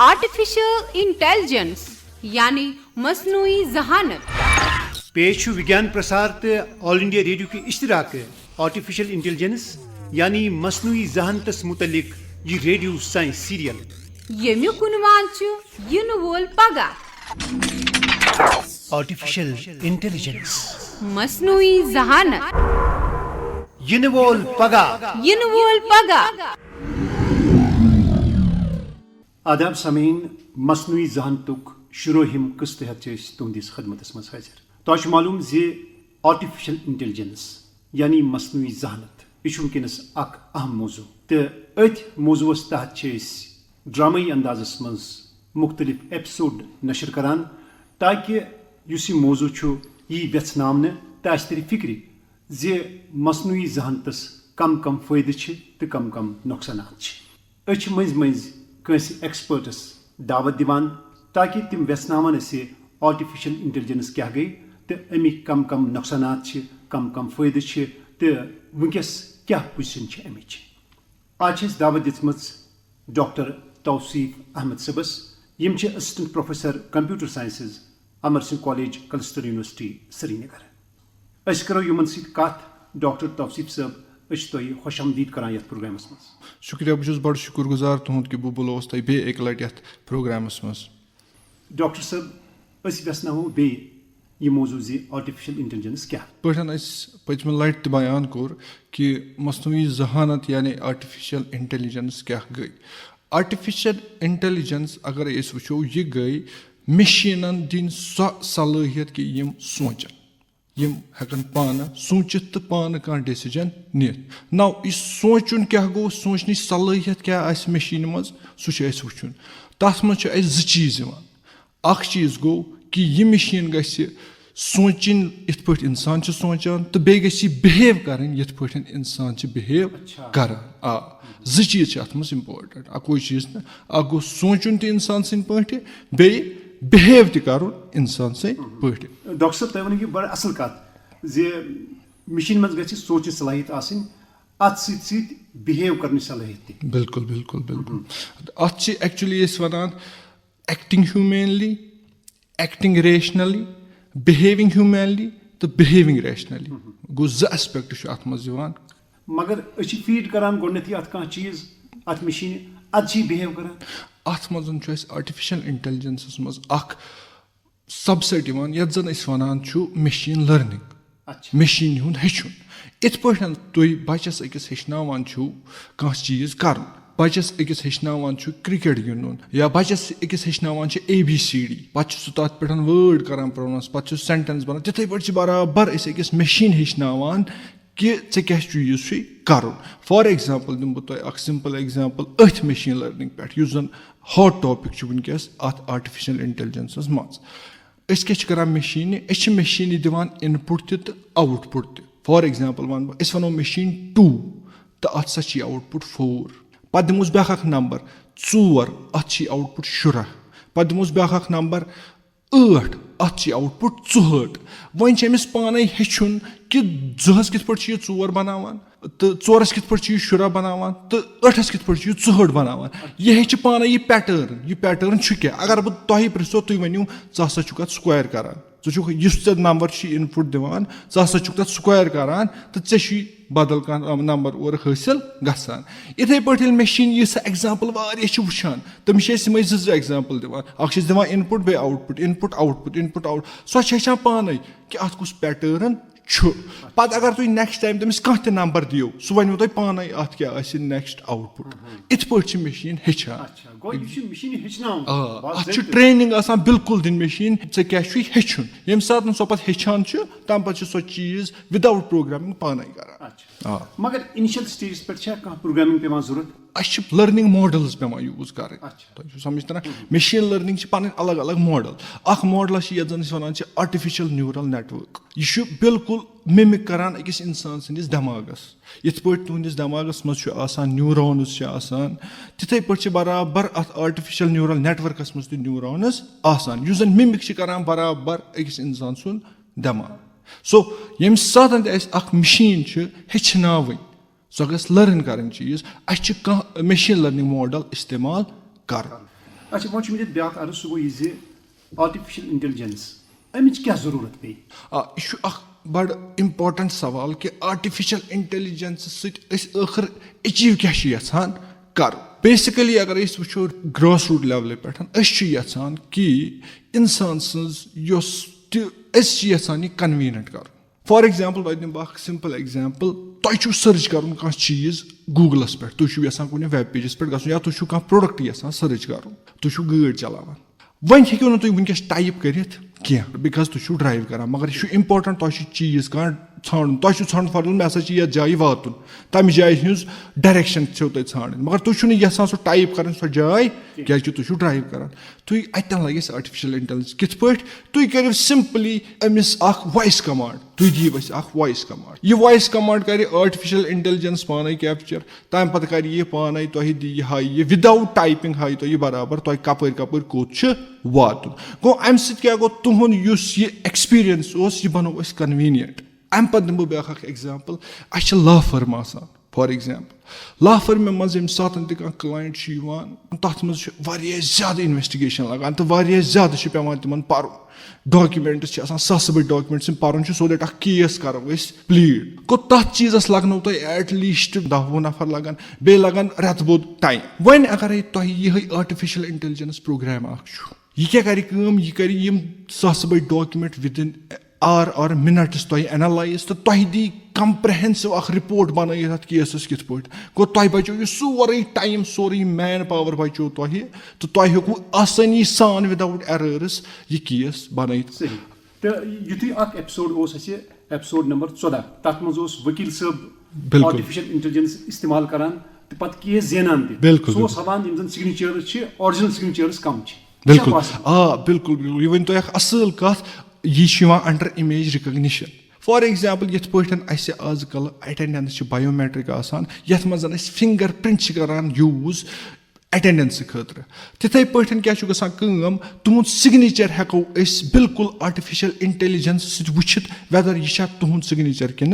Artificial intelligence यानी मसनूई जहानत। पेश विज्ञान प्रसार तो ऑल इंडिया रेडियो की इश्तराक आर्टिफिशियल इंटेलिजेंस यानी मसनूई जहानतस मुतलिक ये रेडियो साइंस सीरियल यम्यु कुनवान इन वोल पगा आर्टिफिशियल इंटेलिजेंस मसनूई जहानत इन वोल पगा आदाब समीन मसनूई जहानतुक शुरोहिम किस्त तुंदिस खदमतस मज हाजिर। तो मालूम जे आर्टिफिशियल इंटेलिजेंस यानी मसनूई जहानत यह वनकस अहम मौजू तो अथ मौजूस तहत ड्रामी अंदाजस मज मुख्तलिफ एपिसोड नशर करान ताकि यह मौजू यी वेचनामने तो तरी फिक्र जे मसनूई जहानतस कम कम फायदे तो कम कम नुकसानात मज मज कंस एक्सपर्टस दावत दिवान ताकि तिम वेचनावन आर्टिफिशियल इंटेलिजेंस क्या गई तो अमिक कम कम नुकसानात कम कम फायदे तो वनकस क्या पोजिशन अमिच। आज दावत दिम डॉक्टर तौसीफ अहमद सबस यम assistant professor computer sciences Amar Singh college cluster university Srinagar. करो यमन कत डॉक्टर तौसीफ साहब खुश आमदीद करान ये प्रोग्रामस मज। शुक्रिया बहुत बड़ शुक्रगुजार तुंद कि बह बुलोस तुम बे एक लट ये प्रोग्रामस मज। डॉक्टर साहब वेसनावो बे यह मौजू जे आर्टिफिशियल इंटेलिजेंस क्या पचम लट बयान कोर कि मसनूई जहानत यानी आर्टिफिशियल इंटेलिजेंस क्या गई। आर्टिफिशियल इंटेलिजेंस अगर वो यह गई मशीनन दिन सो सलाहियत कि यम सोचन यम हेकन पान सोचित तो पान कह डिसीजन नित नौ यह सोचुन क्या गो सोचन सलाहियत क्या मशीन मज सह वुन तथ मज ज चीज अख चीज गो कि यह मशीन ग सोचन इत पे इंसान सोचान तो बे बिहेव कर इंसान बिहेव कर ज चीज अत मज इम्पोर्टेंट अकोई चीज न अ गो सोचुन तो इंसान सद पे बे बिहेव कर इंसान से पे। डॉक्टर साहब तुम वो बड़ असल कत जे मशीन मज ग सोच सलाहियत अत सत बिहेव कर सलाहियत। बिल्कुल बिल्कुल बिल्कुल अत actually one acting humanly acting rationally behaving humanly तो बिहेविंग रेशनली गो ज एस्पेक्ट अत मज मगर फीड करान गोडनथी अत कह चीज अत मशीन अत बिहेव करान अत मज आर्टिफिशियल इंटेलिजेंस मज सबसेट यथ जन वन मशीन लर्निंग मशीन हुंद हेचुन इत पे तुम बचस अकिस हेचनावान कह चीज कर बचस अकिस हेचनावान क्रिकेट गिंदुन या बचस अकिस हेचनावान ABCD पे तथ पे वर्ड करान प्रोनाउंस पे सेंटेंस बनान तिथे पे बराबर अकिस मशीन हेचनावान कि ऐ क्या चीज कर। फॉर एग्जाम्पल दिम बह सिंपल एग्जाम्पल अथ मशीन लर्निंग पे जन हॉट टॉपिक वनकस अत आर्टिफिशियल इंटेलिजेंस मज क्या मशीन मशीन दिवान इनपुट तो आउटपुट फॉर एग्जाम्पल वन बह वनो मशीन 2 तो अत सा आउटपुट 4 पे दिमोस ब्याख नंबर 4 अत आउटपुट 17 पे दिमोस ब्याख नंबर 8 अत आउटपुट 64 वन अमिस पाने हेचुन कि जहस कित पे 4 बनावान तो 4 कित पे 17 बनावान तो 8 कित पे 64 बनावान यह हेच पाने यह पैटर्न क्या अगर बह तुह पृछो तुम वनियो हसा स्क्वायर करान े नंबर इनपुट दिवान हसा तथ स्क्वायर करान तो ऐ बदल कह नंबर और हासिल गसान। इथे पे मशीन यह एग्जाम्पल वुचान तमिस यम जो एग्जाम्पल दिवान दिवान इनपुट बे output input output input out सो हेचान पाने कि अत कुछ पैटर्न पत अगर तुम नेक्स्ट टाइम तमिस कह नंबर दियो सह वन तुम पाने अत क्या नेक्स्ट आउटपुट इत पे मशीन हेचान ट्रेनिंग बिल्कुल दिन मशीन ऐ क्या हेचुन यम सात सो पे हेचान तम पे सो चीज विदाउट प्रोग्रामिंग पाने कर। मगर इनिशियल स्टेज पे प्रोग्रामिंग पेवान जरूरत लर्निंग मॉडल्स पे यूज कर समझ तरह मशीन लर्निंग पान अलग अलग मॉडल अख मॉडल जन वन आर्टिफिशियल न्यूरल नेटवर्क यह बिल्कुल मिमिक करान अकिस इंसान सदिस दिमागस यथ पे तुंदिस दिमागस मज न्यूरॉन्स तिथे पे बराबर अत आर्टिफिशियल न्यूरल नेटवर्कस मज न्यूरॉन्स जन मिमिक करान बराबर अकिस इंसान सुन दिमाग। सो यम सात अख मशीन हेचनाव सो गस लर्न कर चीज कह मशीन लर्निंग मॉडल इस्तेमाल कर अच्छा वो मुझे ब्याक अर्ज सह गो आर्टिफिशियल इंटेलिजेंस अमिच क्या जरूरत पे यह बड़ इम्पॉर्टेंट सवाल कि आर्टिफिशियल इंटेलिजेंस सत आखिर अचीव क्या यछान कर बेसिकली अगर वो ग्रास रूट लेवल पे यछान कि इंसान यछान यह कन्वीनियंट कर फॉर एग्जाम्पल वह दिम बह सिंपल एग्जाम्पल तुम सर्च कर कह चीज गूगलस पे तुम यहां कुछ वेब पेजस पे गो या तुम कह प्रोडक्ट यहां सर्च कर तुम गाड़ी चलान वन हेक्यो तुम वनकस टाइप कर बिकॉज तुम ड्राइव कर मगर यह इम्पॉर्टेंट तुम चीज कह ान तुम ान फॉर मे हसा ये जाए वातुन तम जाए हज डायरेक्शन तुम ान मगर तुम यहां सह टाइप कर सो जाए क्या तुम ड्राइव कर तुम अतन लगे आर्टिफिशियल इंटेलिजेंस कित पे तुम करो सिंपली अमिस वॉइस कमांड तुम दिव वॉइस कमांड यह वॉइस कमांड कर आर्टिफिशियल इंटेलिजेंस पान कैप्चर तम पे कर यह पान तुह दी हाई विदाउट टाइपिंग हाई तुह बराबर तुह कपर कपर कोत वातुन गो अम क्या गो तुहद यह एक्सपीरियंस यह बनो कन्वीनियंट अम पे दिम ब्या एग्जाम्पल अ लॉ फर्म आसान फॉर एग्जाम्पल लॉ फर्म मज यम सात क्लाइंट तथ मज ज्यादा इन्वेस्टिगेशन लगान तो ज्यादा पे तिमन पर डॉक्यूमेंट्स सस बड़ डॉक्यूमेंट्स पर सो दैट केस करो प्लीड गो तथ चीजस लगनो तुम एट लीस्ट 10-20 नफर लगान बे लगान रेत बोद टाइम वन अगर तुम यह आर्टिफिशियल इंटेलिजेंस प्रोग्राम यह क्या कर सस बड़ document with in are minutes तुम एनालाइज तो तुह दी कंप्रहेंसिव रिपोर्ट बन केसस कित पे गो तुह बचो यह सोरे टाइम सोरे मैन पावर बचो तुह तो तुह हेकू आसानी सान विदाउट एरर्स यह केस बन तो युथी एपिसोड एपिसोड नंबर 14 तथ मज वकील साहब आर्टिफिशियल इंटेलिजेंस इस्तेमाल करान तो पे केस जेनान सो हवान यम सिग्नेचर्स ऑरिजिनल सिग्नेचर्स कम बिल्कुल बिल्कुल बिल्कुल यह वन तुम असल कथ यह under image recognition for example ये पे आजकल अटेंडेंस बायोमेट्रिक आसान यथ मज फिंगर प्रिंट करान यूज अटेंडेंस खतर तिथे पे क्या तुहद सिग्नेचर हेको बिल्कुल आर्टिफिशियल इंटेलिजेंस सत वुचित वेदर यह तुहद सिग्नेचर कि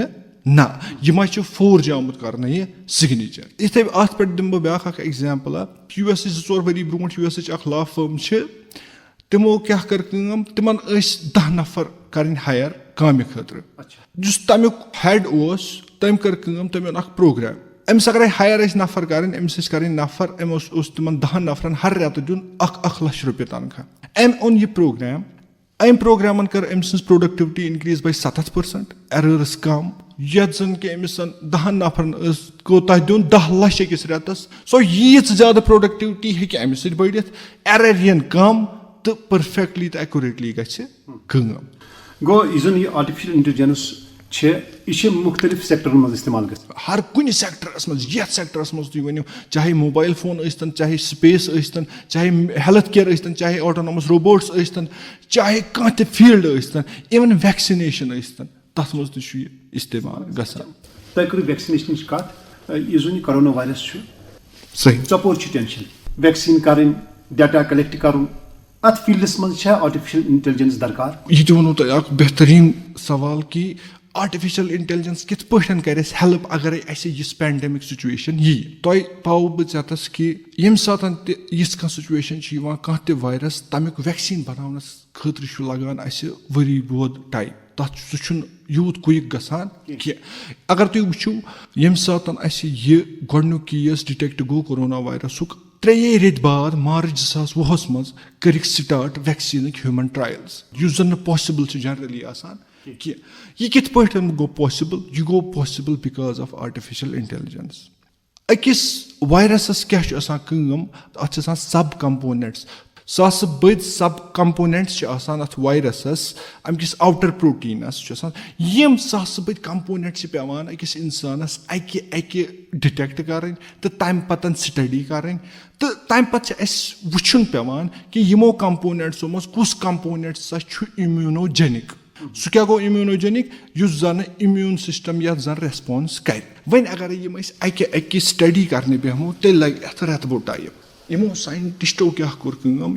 ना यह फोर्ज आमुत कर यह सिग्नेचर इथे अत पे दिम ब्या एग्जाम्पल US 2 वरी ब्रो US लॉ फर्म तिमो क्या कर तिमन 10 नफर कर हायर काम खतर तमुक हेड तम कर तम ओन प्रोग्राम अमिस अगर हायर नफर कर अमिस कर नफर तिमन 10 नफरन हर रेत दिन 1 लाख रुपये तनख्वाह अम ओन यह प्रोग्राम अम प्रोग्रामन कर अम सज प्रोडक्टिविटी इंक्रीज बाय 70% एरर्स कम ये जन कि अमिस 10 नफरन गो तुम दिन 10 लाख अकिस रेतस सो यीच ज्यादा प्रोडक्टिविटी हेकि अमिस बढ़ित एरर यन कम तो परफेक्टली तो एक्यूरेटली गो यह आर्टिफिशियल इंटेलिजेंस यह मुख्तलिफ सेक्टरन मज इस्तेमाल हर कुछ सेक्टरस मज ये सेक्टरस मज तुम वनो चाहे मोबाइल फोन यस्तन चाहे स्पेस यस्तन चाहे हेल्थ केयर यस्तन चाहे ऑटोनोमस रोबोट्स यस्तन चाहे कह त फील्ड यस्तन इवन वैक्सीनेशन यस्तन तथ मज तो इस्तेमाल गसान तुम करो वैक्सीनेशन कत यह कोरोना वायरस सही चपोर टेंशन वैक्सीन कर डाटा कलेक्ट कर अत फील्डस मज आर्टिफिशियल इंटेलिजेंस दरकार यह वो तुम बेहतरीन सवाल कि आर्टिफिशियल इंटेलिजेंस कित पे कर हेल्प अगर इस पैंडमिक सिचुएशन यी तुम पाओ बस कि यम सात कह सिचुएशन कह त वायरस तमिक वैक्सीन बनानस खतर लगान वरी बोध टाइम तथ सह यूत क्विक गसान कि अगर तुम वो यम सात यह गोडनुक केस डिटेक्ट गो कोरोना वायरसुक 3 रेत बाद मार्च 2020 मज कर स्टार्ट वैक्सीन ह्यूमन ट्रायल्स युस जन पॉसिबल जनरली आसान कि यह कित पे गो पॉसिबल यह गो possible because of artificial intelligence अकिस वायरसस क्या अत सब कंपोनेंट्स सास बद सब कंपोनेंट्स अत वायरसस अमकिस आउटर प्रोटीनस यम सास बद कंपोनेंट्स पेवान अकिस इंसानस अकि डिटेक्ट कर तो तम पतन स्टडी कर तो तम पे वुचन पेवान कि यमो कंपोनेंट्सो मज कुस कंपोनेंट्स इम्यूनोजेनिक सह क्या गो इम्यूनोजेनिक युस जन इम्यून सिस्टम यह जन रेस्पॉन्स कर वन अगर यम अकि स्टडी करने बेहमो तेल लगे अत रेत बो टाइम यमो साइंटिस्टो क्या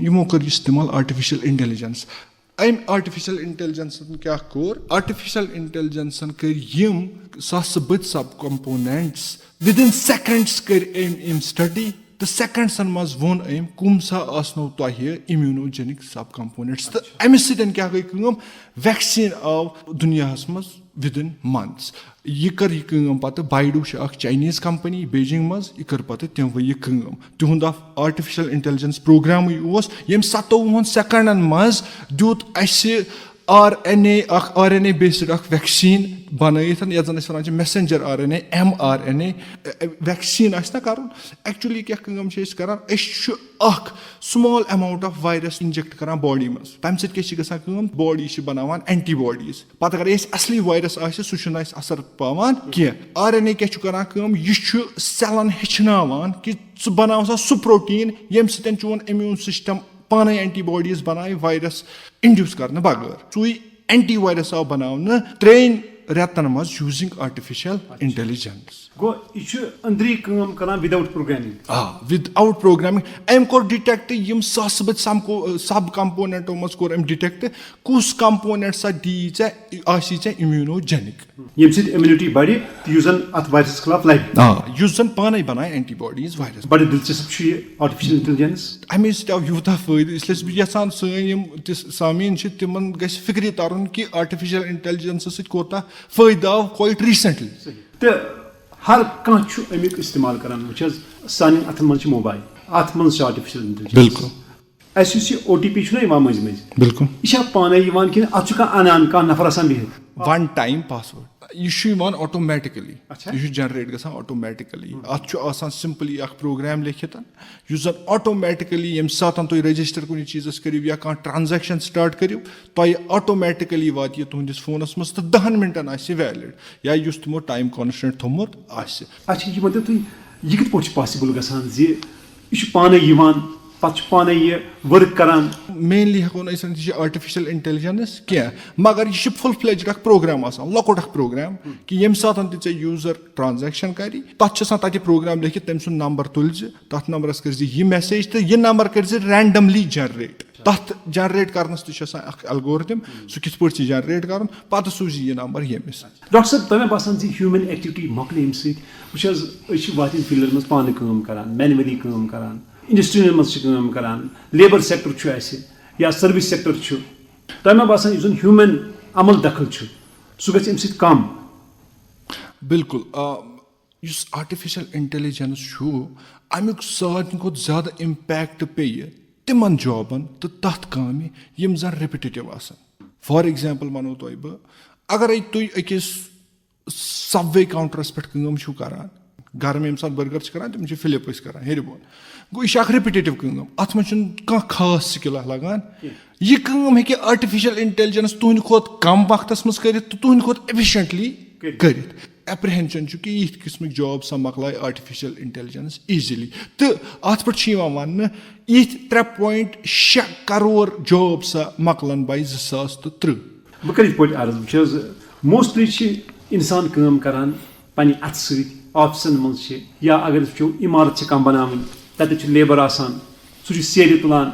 यमो कर इस्तेमाल आर्टिफिशियल इंटेलिजेंस अम आर्टिफिशियल इंटेलिजेंस क्या कोर आर्टिफिशियल इंटेलिजेंस कर यम सास बद सब कंपोनेंट्स विद इन सेकंड्स कर स्टडी تہٕ سیکنڈسن منٛز ووٚن أمۍ کُم سا آسنو تۄہہِ اِمیوٗنوجینِک سب کمپوننٹس تہٕ اَمہِ سۭتۍ کیاہ گٔے کٲم ویکسیٖن آو دُنیاہس منٛز وِدِن منتھس یہِ کٔر یہِ کٲم پتہٕ بایڈو چھِ اکھ چاینیٖز کمپنی بیجنگ منٛز یہِ کٔر پتہٕ تِموٕے یہِ کٲم تِہُنٛد اکھ آرٹِفِشل انٹیلجنس پروگرامٕے اوس ییٚمہِ 27 سیکنڈن منٛز دیُت اَسہِ اکھ RNA بیسڈ اکھ ویکسیٖن بنٲیِتھ یتھ زن أسۍ ونان چھِ میسنجر RNA mRNA ویکسیٖن آسہِ نا کرُن ایکچُؤلی کیاہ کٲم چھِ أسۍ کران أسۍ چھُ اکھ small amount of virus inject کران باڈی منٛز تمہِ سۭتۍ کیاہ چھِ گژھان کٲم باڈی چھِ بناوان اینٹی باڈیٖز پتہٕ اگر اَسہِ اصلی وایرس آسہِ سُہ چھُنہٕ اَسہِ اثر پاوان کینٛہہ RNA کیاہ چھُ کران کٲم یہِ چھُ سیلن ہیٚچھناوان کہِ ژٕ بناو سا سُہ پروٹیٖن ییٚمہِ سۭتۍ چون امیوٗن سسٹم پانے اینٹی باڈیٖز بنایہِ وایرس انڈیوٗس کرنہٕ بغٲر سُے اینٹی وایرس آو بناونہٕ 3 رٮ۪تن منٛز یوٗزِنگ آرٹِفِشل انٹیلجنس گوٚو یہِ چھُ أنٛدری کٲم کران without programming with out programming أمۍ کوٚر ڈِٹیکٹ یِم ساسہٕ بٔدۍ سب کمپوننٹو منٛز کوٚر أمۍ ڈِٹیکٹ کُس کمپوننٹ سا دی ژےٚ آسی ژےٚ اِمیوٗنوجینِک ییٚمہِ سۭتۍ اِمیوٗنٹی بڑِ تہٕ یُس زن اتھ وایرسس خٕلاف لڑِ یُس زن پانے بنایہِ اینٹی باڈیٖز وایرس بڑٕ دِلچسپ چھُ یہِ آرٹِفِشل انٹیلجنس اَمے سۭتۍ آو یوٗتاہ فٲیدٕ اسلیے چھُس بہٕ یژھان سٲنۍ یِم تہِ سامیٖن چھِ تِمن گژھِ فِکرِ ترُن کہِ آرٹِفِشل انٹیلجنسہٕ سۭتۍ کوتاہ فٲیدٕ آو کویٹ ریٖسنٹلی تہٕ ہر کانٛہہ چھُ امیُک استعمال کران وٕچھ حظ سانٮ۪ن اَتھن منٛز چھِ موبایل اتھ منٛز چھِ آرٹِفِشل انٹیلجنس بِلکُل اَسہِ یُس یہِ OTP چھُنہ یِوان مٔنٛزۍ مٔنٛزۍ بِلکُل یہِ چھا پانے یِوان کِنہٕ اتھ چھُ کانٛہہ انان کانٛہہ نفر آسان بِہِتھ ون ٹایم پاسوٲڈ یہِ چھُ یِوان آٹومیٹِکلی یہِ چھُ جنریٹ گژھان آٹومیٹِکلی اتھ چھُ آسان سمپلی اکھ پروگرام لیکھِتھ یُس زن آٹومیٹِکلی ییٚمہِ ساتہٕ تُہۍ رجسٹر کُنہِ چیٖزس کٔرِو یا کانٛہہ ٹرانزیکشن سٹارٹ کٔرِو تۄہہِ آٹومیٹِکلی واتہِ یہِ تُہنٛدِس فونس منٛز تہٕ 10 مِنٹن آسہِ یہِ ویلِڈ یا یُس تِمو ٹایم کانسٹنٹ تھوٚمُت آسہِ اچھا یہِ ؤنۍتو تُہۍ یہِ کِتھ پٲٹھۍ چھُ پاسِبٕل گژھان زِ یہِ چھُ پانے یِوان پتہٕ چھُ پانے یہِ ؤرٕک کران مینلی ہٮ۪کو نہٕ أسۍ ؤنِتھ یہِ چھِ آرٹِفِشل انٹیلجنس کینٛہہ مگر یہِ چھُ فُل فلیجڈ اکھ پروگرام آسان لۄکُٹ اکھ پروگرام کہِ ییٚمہِ ساتہٕ تہِ ژےٚ یوٗزر ٹرانزیکشن کرِ تتھ چھُ آسان تتہِ پروگرام لیکھِتھ تٔمۍ سُنٛد نمبر تُلۍ زِ تتھ نمبرس کٔرۍ زِ یہِ میسیج تہٕ یہِ نمبر کٔرۍ زِ رینڈملی جنریٹ تتھ جنریٹ کرنس تہِ چھُ آسان اکھ الگورتھم سُہ کِتھ پٲٹھۍ چھُ جنریٹ کرُن پتہٕ سوٗزِ یہِ نمبر ییٚمِس ڈاکٹر صٲب تۄہہِ مےٚ باسان زِ ہیوٗمن ایکٹِوِٹی مۄکلہِ اَمہِ سۭتۍ وٕچھ حظ أسۍ چھِ واریاہن فیٖلڈن منٛز پانہٕ کٲم کران مینولی کٲم کران انڈسٹرین منٛز چھِ کٲم کران لیبر سیکٹر چھُ اَسہِ یا سٔروِس سیکٹر چھُ تۄہہِ مےٚ باسان یُس زن ہیوٗمن عمل دخل چھُ سُہ گژھِ اَمہِ سۭتۍ کم بِلکُل یُس آرٹِفِشل انٹیلجنس چھُ امیُک ساروی کھۄتہٕ زیادٕ امپیکٹ پیٚیہِ تِمن جابن تہٕ تتھ کامہِ یِم زن رِپِٹیٹِو آسان فار ایگزامپل ونو تۄہہِ بہٕ اگرے تُہۍ أکِس سب وے کاونٹرس پٮ۪ٹھ کٲم چھِو کران گرم ییٚمہِ ساتہٕ بٔرگر چھِ کران تِم چھِ فِلپ أسۍ کران ہیٚرِ بۄن گوٚو یہِ چھِ اکھ رِپِٹیٹِو کٲم اتھ منٛز چھُنہٕ کانٛہہ خاص سِکِلا لگان یہِ کٲم ہیٚکہِ آرٹِفِشل انٹیلجنس تُہنٛدِ کھۄتہٕ کم وقتس منٛز کٔرِتھ تہٕ تُہنٛدِ کھۄتہٕ ایفِشنٹلی کٔرِتھ ایپرہینشن چھُ کہِ یِتھ قٕسمٕکۍ جاب سا مۄکلایہِ آرٹِفِشل انٹیلجنس ایٖزلی تہٕ اتھ پٮ۪ٹھ چھُ یِوان وننہٕ یِتھۍ 3.6 کرور جاب سا مۄکلن باے 2030 بہٕ کرٕ یِتھ پٲٹھۍ عرض وٕچھ حظ موسٹلی چھِ انسان کٲم کران پننہِ اتھٕ سۭتۍ آفسن منٛز چھِ یا اگر أسۍ وٕچھو عمارت چھِ کانٛہہ بناوٕنۍ تتٮ۪تھ چھُ لیبر آسان سُہ چھُ سیرِ تُلان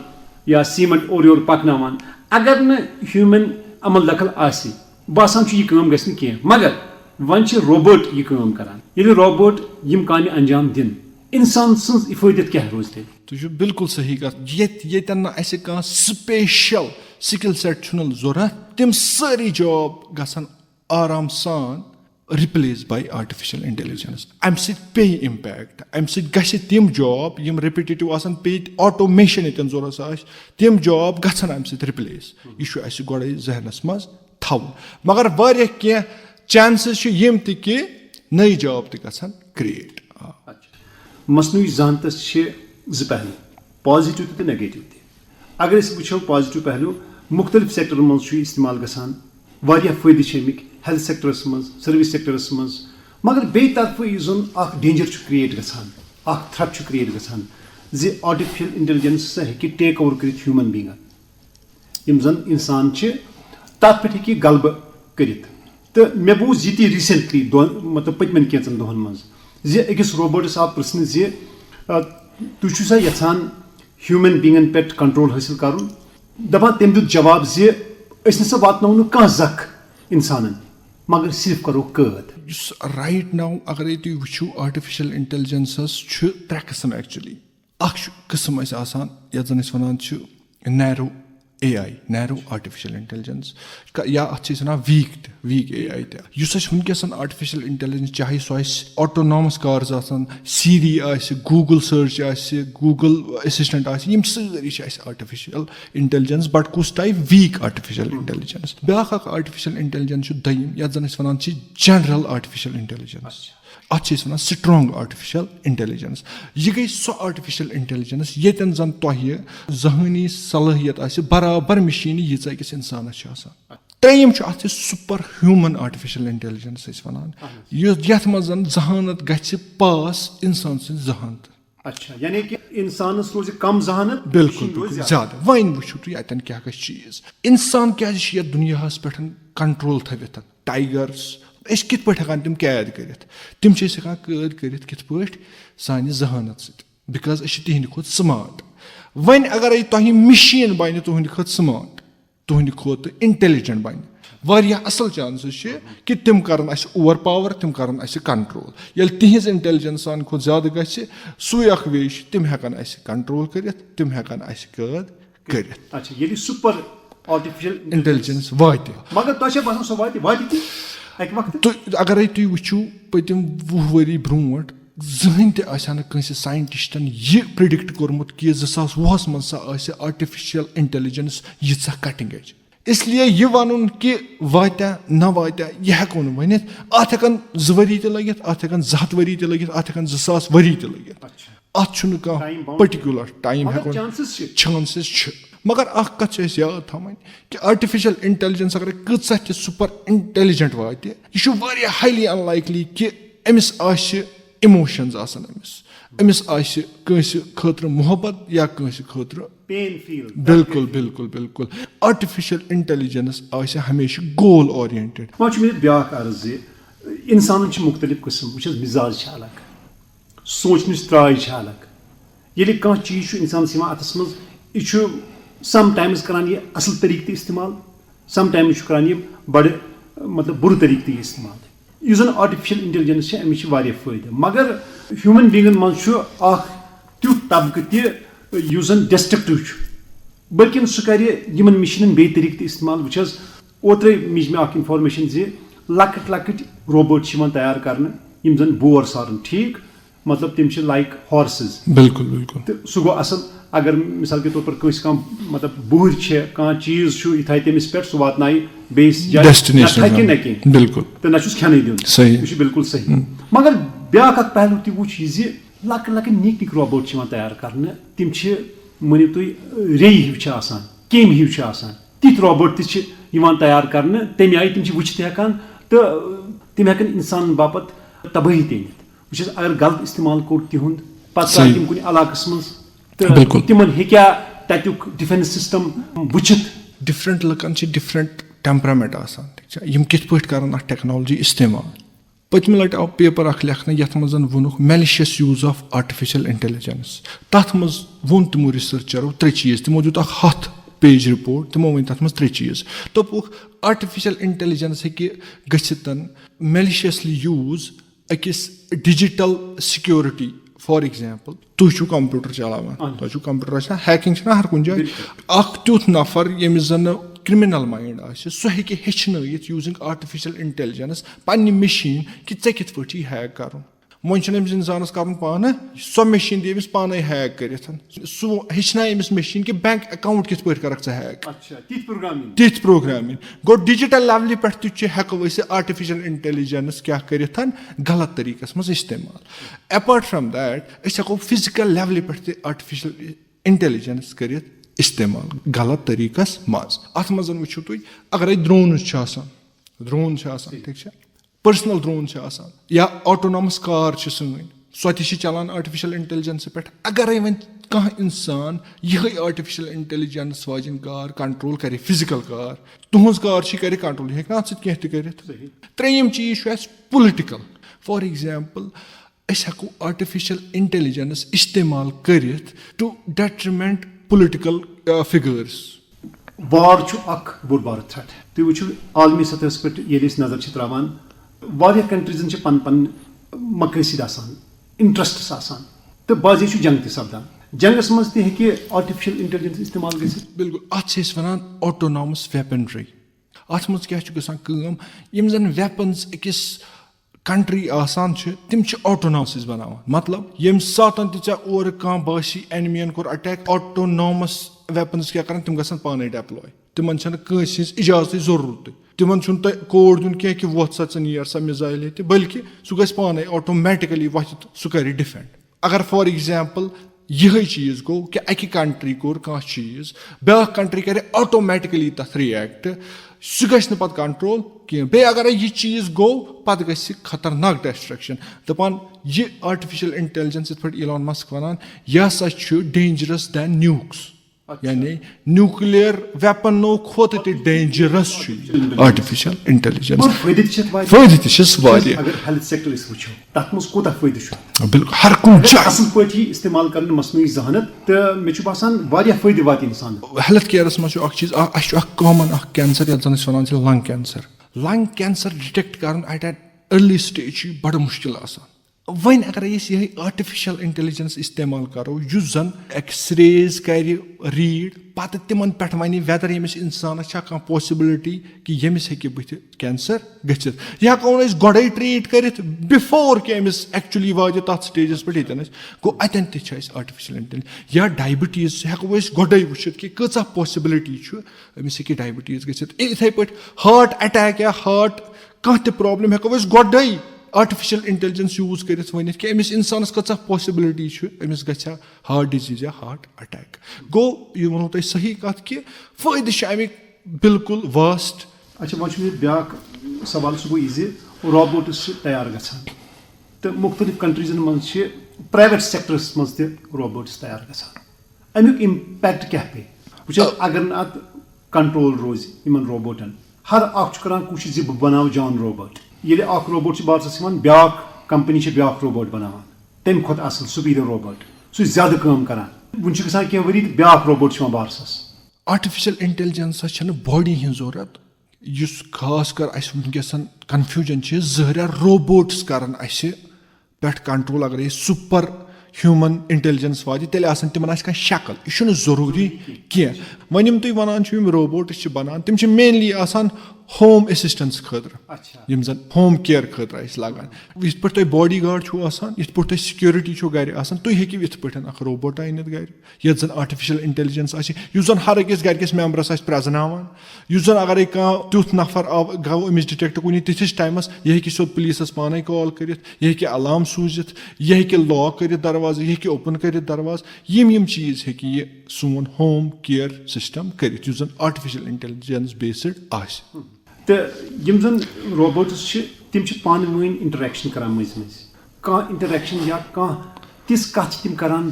یا سیٖمنٹ اورٕ یورٕ پکناوان اگر نہٕ ہیوٗمن عمل دخل آسہِ باسان چھُ یہِ کٲم گژھِ نہٕ کینٛہہ مگر وۄنۍ چھِ روبوٹ یہِ کٲم کران ییٚلہِ روبوٹ یِم کامہِ انجام دِنۍ انسان سٕنٛز اِفٲدت کیاہ روزِ تیٚلہِ تُہۍ چھِو بِلکُل صحیح کتھ ییٚتٮ۪ن نہٕ اَسہِ کانٛہہ سپیشل سِکل سیٹ چھُنہٕ ضوٚرتھ تِم سٲری جاب گژھن آرام سان رِپلیس باے آرٹِفِشل انٹیلجنس اَمہِ سۭتۍ پیٚیہِ امپیکٹ اَمہِ سۭتۍ گژھِ تِم جاب یِم رِپِٹیٹِو آسان پیٚیہِ آٹومیشن ییٚتٮ۪ن ضوٚرتھ آسہِ تِم جاب گژھن اَمہِ سۭتۍ رِپلیس یہِ چھُ اَسہِ گۄڈے ذہنس منٛز تھاوُن مگر واریاہ کینٛہہ چانسز چھِ یِم تہِ کہِ نٔے جاب تہِ گژھن کریٹ مصنوعی ذہانتس چھِ 2 پہلو پازِٹِو تہِ تہٕ نیگیٹِو تہِ اگر أسۍ وٕچھو پازِٹِو پہلو مُختٔلِف سیکٹرن منٛز چھُ یہِ استعمال گژھان واریاہ فٲیدٕ چھِ اَمِکۍ ہیلتھ سیکٹرس منٛز سٔروِس سیکٹرس منٛز مگر بیٚیہِ طرفہٕ یُس زن اکھ ڈینجر چھُ کریٹ گژھان اکھ تھرٛٹ چھُ کریٹ گژھان زِ آرٹِفِشل انٹیلجنس ہسا ہیٚکہِ ٹیک اوور کٔرِتھ ہیوٗمن بیٖنگن یِم زن انسان چھِ تتھ پٮ۪ٹھ ہیٚکہِ یہِ غلبہٕ کٔرِتھ تہٕ مےٚ بوٗز یہِ تہِ ریٖسنٹلی مطلب پٔتمٮ۪ن کینٛژن دۄہن منٛز زِ أکِس روبوٹس آو پرژھنہٕ زِ تُہۍ چھِو سا یژھان ہیوٗمن بیٖنگن پٮ۪ٹھ کنٹرول حٲصِل کرُن دپان تٔمۍ دیُت جواب زِ أسۍ نسا واتناوو نہٕ کانٛہہ زکھ انسانن مگر صرف کرو قٲد یُس رایٹ ناو اگرے تُہۍ وٕچھِو آرٹِفِشل انٹیلجنسس چھُ 3 قٕسم ایکچُؤلی اکھ قٕسم اَسہِ آسان یَتھ زَن أسۍ وَنان چھِ نیرو اے آی نیرو آرٹِفِشَل اِنٹیلِجَنس یا اَتھ چھِ أسۍ وَنان ویٖک اے آی تہِ یُس اَسہِ وٕنکیٚس آرٹِفِشَل اِنٹیلِجَنس چاہے سُہ آسہِ آٹونامَس کارٕز آسان سیٖری آسہِ گوٗگٕل سٔرٕچ آسہِ گوٗگٕل ایٚسِسٹَنٛٹ آسہِ یِم سٲری چھِ اَسہِ آرٹِفِشَل اِنٹیلِجَنس بٹ کُس ٹایپ ویٖک آرٹِفِشَل اِنٹیلِجَنس بیٛاکھ اکھ آرٹِفِشَل اِنٹیلِجَنس چھُ دوٚیِم یَتھ زَن أسۍ وَنان چھِ جَنرَل آرٹِفِشَل اِنٹیلِجَنس اَتھ چھِ أسۍ وَنان سٹرانٛگ آرٹِفِشَل اِنٹیلِجَنس یہِ گٔے سۄ آرٹِفِشَل اِنٹیلِجَنس ییٚتٮ۪ن زَن تۄہہِ زٕہٲنی صلٲحیت آسہِ برابر مِشیٖنہِ ییٖژاہ أکِس اِنسانَس چھِ آسان ترٛیٚیِم چھُ اَتھ چھِ سُپر ہیوٗمَن آرٹِفِشَل اِنٹیلِجَنس أسۍ وَنان یَتھ منٛز زَن ذہانت گژھِ پاس اِنسان سٕنٛز ذہانت بِلکُل زیادٕ وۄنۍ وٕچھِو تُہۍ اَتٮ۪ن کیاہ گژھِ چیٖز اِنسان کیازِ چھِ یَتھ دُنیاہَس پٮ۪ٹھ کَنٹرول تھٲوِتھ ٹایگٲرٕس أسۍ کِتھ پٲٹھۍ ہٮ۪کان تِم قید کٔرِتھ تِم چھِ أسۍ ہٮ۪کان قٲد کٔرِتھ کِتھ پٲٹھۍ سانہِ ذہانت سۭتۍ بِکاز أسۍ چھِ تِہنٛدِ کھۄتہٕ سٕماٹ وۄنۍ اگرے تۄہہِ مِشیٖن بَنہِ تُہنٛدِ کھۄتہٕ سٕماٹ تُہنٛدِ کھۄتہٕ اِنٹیلِجَنٹ بَنہِ واریاہ اَصٕل چانسٕز چھِ کہِ تِم کَرَن اَسہِ اوٚوَر پاوَر تِم کَرَن اَسہِ کَنٹرول ییٚلہِ تِہِنٛز اِنٹیلِجَنس سانہِ کھۄتہٕ زیادٕ گژھِ سُے اکھ وے چھُ تِم ہٮ۪کَن اَسہِ کَنٹرول کٔرِتھ تِم ہٮ۪کَن اَسہِ قٲد کٔرِتھ اِنٹیلِجَنس واتہِ تہٕ اگرے تُہۍ وٕچھِو پٔتِم 20 ؤری برونٛٹھ زٕہٕنۍ تہِ آسہِ ہا نہٕ کٲنٛسہِ ساینٹِسٹن یہِ پرٛڈِکٹ کوٚرمُت کہِ 2020 منٛز سا آسہِ آرٹِفِشَل اِنٹیلِجَنس ییٖژاہ کَٹِنٛگ ایج اِسلیے یہِ وَنُن کہِ واتیٛا نہ واتیٛا یہِ ہٮ۪کو نہٕ ؤنِتھ اَتھ ہٮ۪کَن 2 ؤری تہِ لٔگِتھ اَتھ ہٮ۪کَن 2 ہَتھ ؤری تہِ لٔگِتھ اَتھ ہٮ۪کَن 2000 ؤری تہِ لٔگِتھ اَتھ چھُنہٕ کانٛہہ پٔٹِکیوٗلَر ٹایم ہٮ۪کو چانسِز چھِ مگر اکھ کَتھ چھِ اَسہِ یاد تھاوٕنۍ کہِ آرٹِفِشَل اِنٹیلِجَنس اگرے کۭژاہ تہِ سُپر اِنٹیلِجَنٹ واتہِ یہِ چھُ واریاہ ہایلی اَن لایکلی کہِ أمِس آسہِ اِموشنٕز آسان أمِس آسہِ کٲنٛسہِ خٲطرٕ محبت یا کٲنٛسہِ خٲطرٕ بِلکُل آرٹِفِشَل اِنٹیلِجَنس آسہِ ہمیشہِ گول اورینٹِڈ وۄنۍ چھُ مےٚ بیٛاکھ عرض زِ اِنسانَن چھِ مُختٔلِف قٕسٕم وٕچھ حظ مِزاز چھِ الگ سونٛچنٕچ تراے چھِ الگ ییٚلہِ کانٛہہ چیٖز چھُ اِنسانَس یِوان اَتھَس منٛز یہِ چھُ سم ٹایمٕز کران یہِ اَصٕل طٔریٖقہٕ تہِ اِستعمال سم ٹایمٕز چھُ کران یہِ بَڑٕ مطلب بُرٕ طٔریٖقہٕ تہِ یہِ اِستعمال یُس زَن آرٹِفِشَل اِنٹیلِجَنس چھِ أمِس چھِ واریاہ فٲیدٕ مگر ہیوٗمَن بیٖنٛگَن منٛز چھُ اکھ تیُتھ طبقہٕ تہِ یُس زَن ڈِسٹرٛکٹِو چھُ بٔلکِن سُہ کَرِ یِمن مِشیٖنَن بیٚیہِ طٔریٖقہٕ تہِ اِستعمال وٕچھ حظ اوترَے مِج مےٚ اکھ اِنفارمیشَن زِ لۄکٕٹۍ لۄکٕٹۍ روبوٹ چھِ یِوان تیار کرنہٕ یِم زَن بور سارن ٹھیٖک مطلب تِم چھِ لایک ہارسٕز بِلکُل تہٕ سُہ گوٚو اَصٕل اگر مِثال کے طور پر کٲنٛسہِ کانٛہہ مطلب بُہٕرۍ چھِ کانٛہہ چیٖز چھُ یہِ تھایہِ تٔمِس پٮ۪ٹھ سُہ واتنایہِ بیٚیِس جایہِ نہ کینٛہہ بِلکُل تہٕ نہ چھُس کھٮ۪نٕے دیُن یہِ چھُ بِلکُل صحیح مگر بیٛاکھ اکھ پہلوٗ تہِ وٕچھ یہِ زِ لۄکٕٹۍ لۄکٕٹۍ نِکۍ نِکۍ روبوٹ چھِ یِوان تیار کرنہٕ تِم چھِ مٲنِو تُہۍ ریٚیہِ ہِوۍ چھِ آسان کیٚمۍ ہِوۍ چھِ آسان تِتھۍ روبوٹ تہِ چھِ یِوان تیار کرنہٕ تَمہِ آیہِ تِم چھِ وٕچھِتھ تہِ ہٮ۪کان تہٕ تِم ہٮ۪کن اِنسانن باپتھ تبٲہی تہِ أنِتھ وٕچھ حظ اگر غلط اِستعمال کوٚر تِہُنٛد پتہٕ ژاے تِم کُنہِ علاقس منٛز تہٕ تِمن ہیٚکیٛاہ تَتیُک ڈِفینس سِسٹم وٕچھِتھ ڈِفرنٹ لُکن چھِ ڈِفرنٹ ٹیمپرامینٹ آسان ٹھیٖک چھا یِم کِتھ پٲٹھۍ کرن اَتھ ٹیکنالجی اِستعمال پٔتمہِ لٹہِ آو پیپر اکھ لیکھنہٕ یَتھ منٛز زن ووٚنُکھ میلِشیس یوٗز آف آرٹِفِشل اِنٹیلِجَنس تَتھ منٛز ووٚن تِمو رِسٲرچَرو 3 چیٖز تِمو دیُت اکھ 100 پیج رِپوٹ تِمو ؤنۍ تَتھ منٛز 3 چیٖز دوٚپُکھ آرٹِفِشَل اِنٹیلِجَنس ہیٚکہِ گٔژھِتھ میلِشیسلی یوٗز أکِس ڈِجِٹل سِکیورٹی فار ایٚگزامپٕل تُہۍ چھِو کمپیوٗٹر چلاوان تۄہہِ چھُو کمپیوٗٹر آسان ہیکِنٛگ چھِنہ ہر کُنہِ جایہِ اکھ تیُتھ نفر ییٚمِس زن نہٕ کرٛمنل مایِنٛڈ آسہِ سُہ ہیٚکہِ ہیٚچھنٲیِتھ یوٗزِنٛگ آرٹِفِشل اِنٹیلِجَنس پننہِ مِشیٖن کہِ ژےٚ کِتھ پٲٹھۍ یی ہیک کرُن وۄنۍ چھُنہٕ أمِس اِنسانس کرُن پانہٕ سۄ مِشیٖن دی أمِس پانے ہیک کٔرِتھ سُہ ہیٚچھنایہِ أمِس مِشیٖن کہِ بینٛک اکاونٹ کِتھ پٲٹھۍ کرکھ ژٕ ہیک تِتھۍ پروگرامِنٛگ گوٚو ڈِجِٹل لیولہِ پٮ۪ٹھ تہِ چھِ ہٮ۪کو أسۍ آرٹِفِشل اِنٹیلِجَنس کیاہ کٔرِتھ غلط طٔریٖقس منٛز اِستعمال ایپارٹ فرام دیٹ أسۍ ہٮ۪کو فِزِکل لیولہِ پٮ۪ٹھ تہِ آرٹِفِشل اِنٹیلِجَنس کٔرِتھ اِستعمال غلط طٔریٖقس منٛز اَتھ منٛز وٕچھِو تُہۍ اگرے ڈرونٕز چھِ آسان ٹھیٖک چھا پٔرسنل ڈرون چھِ آسان یا آٹونامس کار چھِ سٲنۍ سۄ تہِ چھِ چلان آرٹِفِشل اِنٹیلِجَنسہٕ پٮ۪ٹھ اگرے وۄنۍ کانٛہہ اِنسان یِہے آرٹِفِشل اِنٹیلِجَنس واجیٚنۍ کار کنٹرول کرِ فِزِکل کار تُہنٛز کار چھِ کرِ کنٹرول یہِ ہیٚکہِ نہٕ اَتھ سۭتۍ کینٛہہ تہِ کٔرِتھ 3یِم چیٖز چھُ اَسہِ پُلٹِکل فار ایٚگزامپٕل أسۍ ہٮ۪کو آرٹِفِشل اِنٹیلِجَنس اِستعمال کٔرِتھ ٹُو ڈیٹرِمینٹ پُلٹِکل فِگٲرٕس وار چھُ اکھ بوٚڑ بارٕ تھرٛٹ تُہۍ وٕچھِو عالمی سطحس پٮ۪ٹھ ییٚلہِ أسۍ نظر چھِ تراوان واریاہ کنٹریٖزن چھِ پنٕنۍ پنٕنۍ مقٲصِد آسان اِنٹرسٹٕس آسان تہٕ بعضے چھُ جنگ تہِ سپدان जंगस मज ति हेकि आर्टिफिशियल इंटेलिजेंस इस्तेमाल गजित बिल्कुल अत छ अस वनान ऑटोनॉमस वेपनरी अत मज क्या छ गसान काम यम जन वेपन्स अकिस कंट्री आसान छ तिम छ ऑटोनॉमस बनावान मतलब यम सातन ति चा और का बासी एनिमियन कोर अटैक ऑटोनॉमस वेपन्स क्या करन तिम गसन पाने डिप्लॉय तिमन छन कांस हिज इजाजत जरूरत तिमन छुन त कोड दुन के कि वोत सा नियर सा मिसाइल हे बल्कि सु गस पाने ऑटोमेटिकली वथ सु कर डिफेंड अगर फॉर एग्जांपल यही चीज गो कि अकि कंट्री कोर कह चीज ब्या कंट्री करे ऑटोमेटिकली तथ रिएक्ट सह गि पे कंट्रोल कह बे अगर यह चीज गो पे गि खतरनाक डिस्ट्रक्शन दपान यह आर्टिफिशियल इंटेलिजेंस इत पे इलॉन मस्क वनान यह हसा डेंजरस दैन न्यूक्स यानी न्यूक्लियर वेपनो खोत डेंजरस आर्टिफिशियल इंटेलिजेंस फायदे अगर हेल्थ सेक्टर वुचो तथ मज कोता फायदे बिल्कुल हर कुन असल पे इस्तेमाल कर मसनूई जहानत तो मे बासान फायदे वात इंसान हेल्थ केयरस मज चीज कॉमन कैंसर ये वन लंग कैंसर डिटेक्ट कर एट एन अर्ली स्टेज बड़ मुश्किल आसान वन अगर यही आर्टिफिशियल इंटेलिजेंस इस्तेमाल करो युस जन एक्सरेज कर रीड पत तिमन पे वन वेदर यमिस इंसानस कह पॉसिबिलिटी कि यमिस हे बुथ कैंसर गच्छित यह हेको गोड़े ट्रीट कर बिफोर कि अमिस एक्चुअली वात तथ स्टेजस पे गो अतन तह आर्टिफिशियल इंटेलिजेंस या डायबिटीज हेको गोड़े वुचित कि कचा पॉसिबिलिटी अमिस हे डायबिटीज गच्छित इथे पे हार्ट अटैक या हार्ट कह त प्रॉब्लम हेको गोड़े आर्टिफिशियल इंटेलिजेंस यूज कर वन कि अमिस इंसानस कचा पॉसिबिलिटी अमिस गछा हार्ट डिजीज या हार्ट अटैक गो यह वनो तुम सही कत कि फायदे अमिक बिल्कुल वास्ट अच्छा वो ब्या सवाल सह गई रोबोट्स तैयार गछान तो मुख्तलिफ कंट्रीजन मज प्राइवेट सेक्टर्स मज रोबोट्स तैयार गछान अमुक इम्पैक्ट क्या पे वो अगर अत कंट्रोल रोज इन रोबोटन हर कर कोशिश बह बनाव जान रोबोट ये रोबोट बारस ब्या कंपनी ब्या रोबोट बनावान तम खुद असल सुपीरियर रोबोट सह ज्यादा काम करान वन गसान कह वरी ब्या रोबोट बारसस आर्टिफिशियल इंटेलिजेंस बॉडी हज जरूरत इस खास कर वनकस कन्फ्यूजन जहरिया रोबोट्स कर पे कंट्रोल अगर सुपर ह्यूमन इंटेलिजेंस वात तेल तिमन शक्ल यह जरूरी कह वन तुम वनान रोबोट्स बनान तम मेनली होम असिस्टेंस खतर जन होम केयर खतर लगान इत पे तुम बॉडी गार्ड इत पे तुम सिक्योरिटी गर तुम हेकि इत पे रोबोट अनित गर ये जन आर्टिफिशियल इंटेलिजेंस जन हर अकिस गरकिस मेम्बरस प्रजनावान जन अगर कह तुथ नफर आव गो अमिस डिटेक्ट कुछ तिथिस टाइमस यह हेकि सोद पुलिसस पाने कॉल कर यह हेकि अलार्म सूजित यह हेकि लॉक कर दरवाज यह हेकि ओपन कर दरवाज यम चीज हेकि यह सोन होम केयर सिस्टम कर जन आर्टिफिशियल इंटेलिजेंस बेस्ड आस तो यम जन रोबोट्स तम पान वन इंटरेक्शन करान मज कह इंटरेक्शन या कह तिस कथ तम करान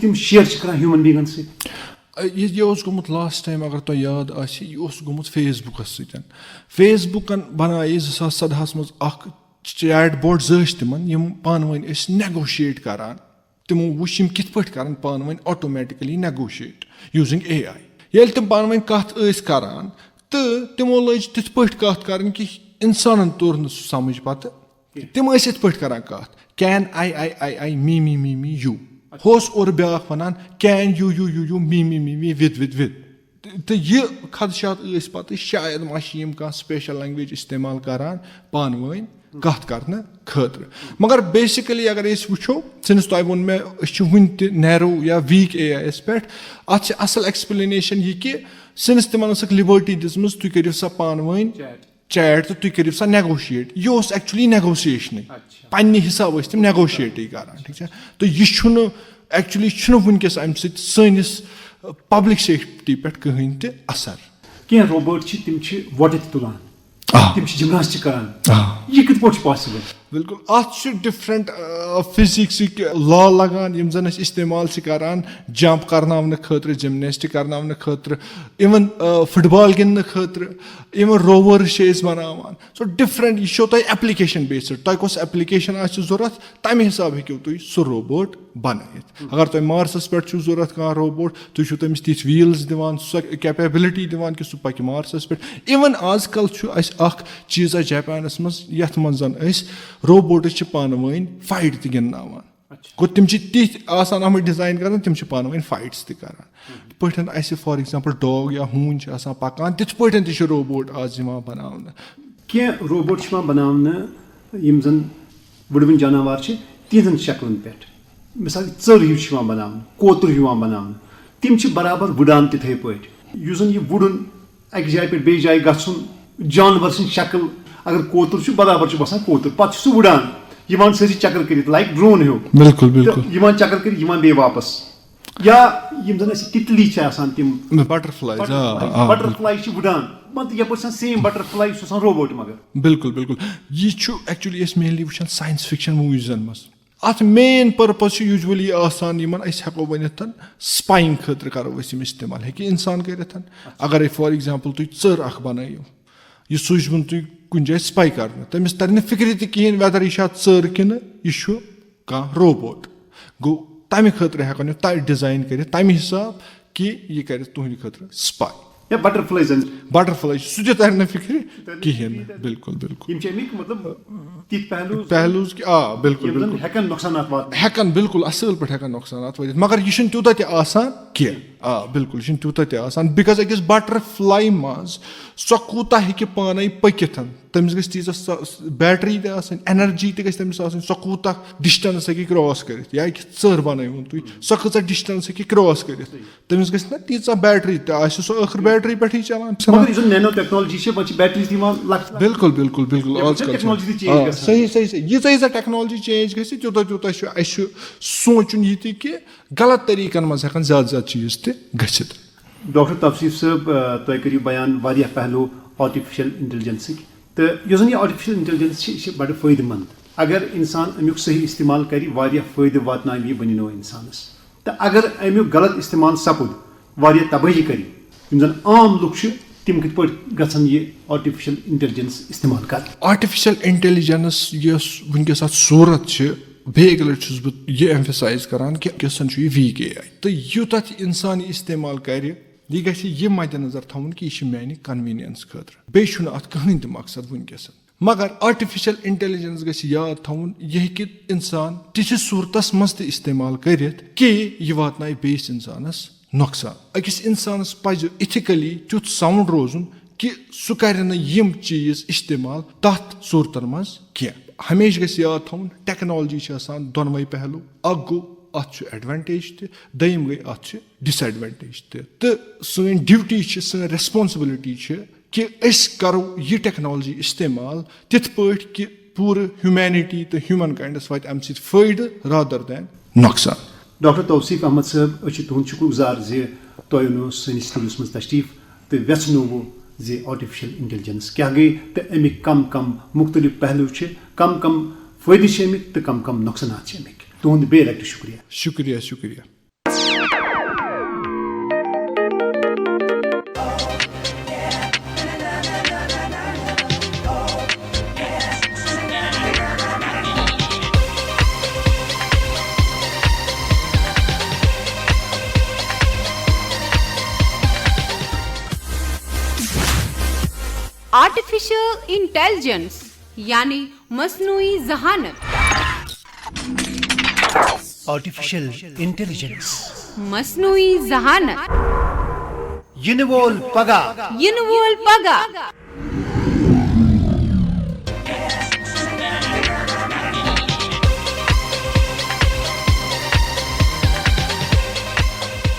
तम शेयर करान ह्यूमन बींगन यह गोमुत लास्ट टाइम अगर तुम याद यह गोमुत फेसबुकस फेसबुकन बनाए 2017 मज चैट बोर्ड जच तिमन पान वन नेगोशिएट करान तमो वुच कित पे करान पान one automatically negotiate using AI ये तम पान वन कथ करान तो तमो लज तिथ पे कत कर कि इंसान तोर न समझ पे तम इत पे करान कत कैन आई मी यू होस और ब्या one can you me with तो यह खदशात पे शायद माम कह स्पेशल लैंग्वेज इस्तेमाल करान पान वन कत कर खतर मगर बेसिकली अगर वो सिंस तुम वो मे वन नैरो या वीक AI पे अत असल एक्सप्लेनेशन यह कि सिंस तिमन लिबर्टी दिसम तुम करो सा पान वन चैट तो तुम करो सा नेगोशिएट यह एक्चुअली नेगोशिएशन पन्ने हिसाब तम नेगोशिएट करान ठीक तो यह एक्चुअली वनकस अम सैनिस पब्लिक सेफ्टी पे कहीं असर कह रोबोट तम वोट तुलान तम जिमनास्टिक करान यह कित पे पॉसिबल बिल्कुल अत डिफरेंट फिजिक्स लॉ लगान यम जन इस्तेमाल करान जंप करना खतर जिमनास्टिक करना खतर इवन फुटबॉल गिंदने खतर इवन रोवर बनावान सो डिफरेंट यह तुम एप्लिकेशन बेस्ड तुम कस एप्लिकेशन जरूरत तमें हिसाब हेकु तुम सह रोबोट बनायित अगर तुम मार्सस पे जरूरत कह रोबोट तुम तमिस तिथ व्हील्स दिवान सो कैपेबिलिटी दिवान कि सह पक मार्सस पे इवन आजकल चीज़ा जापानस मज यथ मज रोबोट्स पान वन फाइट त गिंदनावान गो तिम तिथ आसान आम डिजाइन कर तिम पान फाइट्स तरान पे फॉर एग्जाम्पल डॉग या हून पकान तिथ पे रोबोट आज बनाने कह रोबोट बनाने जन वुडविन जानवर तिहन शक्लन पे मिसाल चर हिू बनाने कोतर हिू बनाने तिम बराबर वुडान तिथे पे यह वुडन अक जाए पे बे जाए गन जानवर सं शक्ल अगर कोतर बराबर बसान कोतर पे सह वुडान सारी चक्कर कर लाइक ड्रोन हिू बिल्कुल बिल्कुल चक्कर कर बे वापस या जन तितली तिम बटरफ्लाई वुडान मतलब सेम बटरफ्लाई सह रोबोट मगर बिल्कुल बिल्कुल यह एक्चुअली मेनली वुचान साइंस फिक्शन मूवीजन मज अत मेन पर्पज यूजुअली आसान हेको वनित स्पाइंग खतर करो इस्तेमाल हेकि इंसान कर अगर फॉर एग्जाम्पल तुम चर अख बनाइयो यह सूझवन तुम कुन जाए स्पाई कर तमिस तर फिक्र तहन वेदर यह चर कि कह रोबोट गो तमि खतर हेकन डिजाइन कर तमि हिसाब कि यह कर तुहद खतर स्पाई या बटरफ्लाई सह तर न फिक्र कहें बिल्कुल बिल्कुल पहलूज कि बिल्कुल हेकन बिल्कुल असल पे हेकन नुकसान वात मगर यह तूत कह बिल्कुल यह तूत आसान बिकॉज अकिस बटरफ्लाई मज सह कूता हेकि पान पकित तमिस गई तीजा बैटरी एनर्जी तमिस सह कूता डिस्टेंस हेकि क्रॉस कर या चर बनाई तुम सह कचा डिस्टेंस हेकि क्रॉस कर तमिस गई ना तीजा बैटरी सह आखिर बैटरी पे चलान बिल्कुल बिल्कुल बिल्कुल सही सही यीजा टेक्नोलॉजी चेंज गई तूत तूत सोचुन यह कि गलत तरीकन मज हेकन ज्यादा चीज तथ डॉक्टर तफसीफ साहब तुम करियो बयान वारिया पहलू आर्टिफिशियल इंटेलिजेंस तो यह आर्टिफिशियल इंटेलिजेंस बड़ फायदेमंद अगर इंसान अमुक सही इस्तेमाल कर फायदे वात बन नो इंसानस तो अगर अमुक गलत इस्तेमाल सपुद वारिया तबाही कर जन आम लुक तिम कत गन यह आर्टिफिशियल इंटेलिजेंस इस्तेमाल कर आर्टिफिशियल इंटेलिजेंस वनकस सूरत बेग लट बह यह एम्फेसाइज करान कि किसन यह वीक AI तो यूत इंसान इस्तेमाल कर यह गि मद्देनजर थवन कि यह माने कन्वीनियंस खतर बे कहीं त मकसद वनकस मगर आर्टिफिशियल इंटेलिजेंस गि याद थवन यह कि इंसान तिस सूरतस मज इस्तेमाल कर कि यह वात बेस इंसानस नुकसान अकिस इंसानस पज इथिकली तुथ साउंड रोजुन कि सह कर यम चीज इस्तेमाल तथ सूरतन मज कह हमेशा गि याद थवन टेक्नोलॉजी दोनवे पहलू अख गो अत एडवांटेज तयम गई अत डिसएडवांटेज तो सन ड्यूटी सन रेस्पॉन्सिबिलिटी कि करो यह टेक्नोलॉजी इस्तेमाल तिथ पे कि पूरे ह्यूमैनिटी तो ह्यूमन काइंडस वात अम फायदे रादर दैन नुकसान डॉक्टर तौसीफ अहमद साहब तुहद शुक्रगुजार तुम नो सैनिस स्टूडियोस मज तशरीफ तो वेचनो जे आर्टिफिशियल इंटेलिजेंस क्या गई तो अमिक कम कम मुख्तलिफ पहलू कम कम फायदे अमिक तो कम कम नुकसान अमिक तुहद बे लट शुक्रिया शुक्रिया शुक्रिया आर्टिफिशियल इंटेलिजेंस यानी मसनूई जहानत आर्टिफिशियल इंटेलिजेंस मसनूई जहानत यिनवोल पगा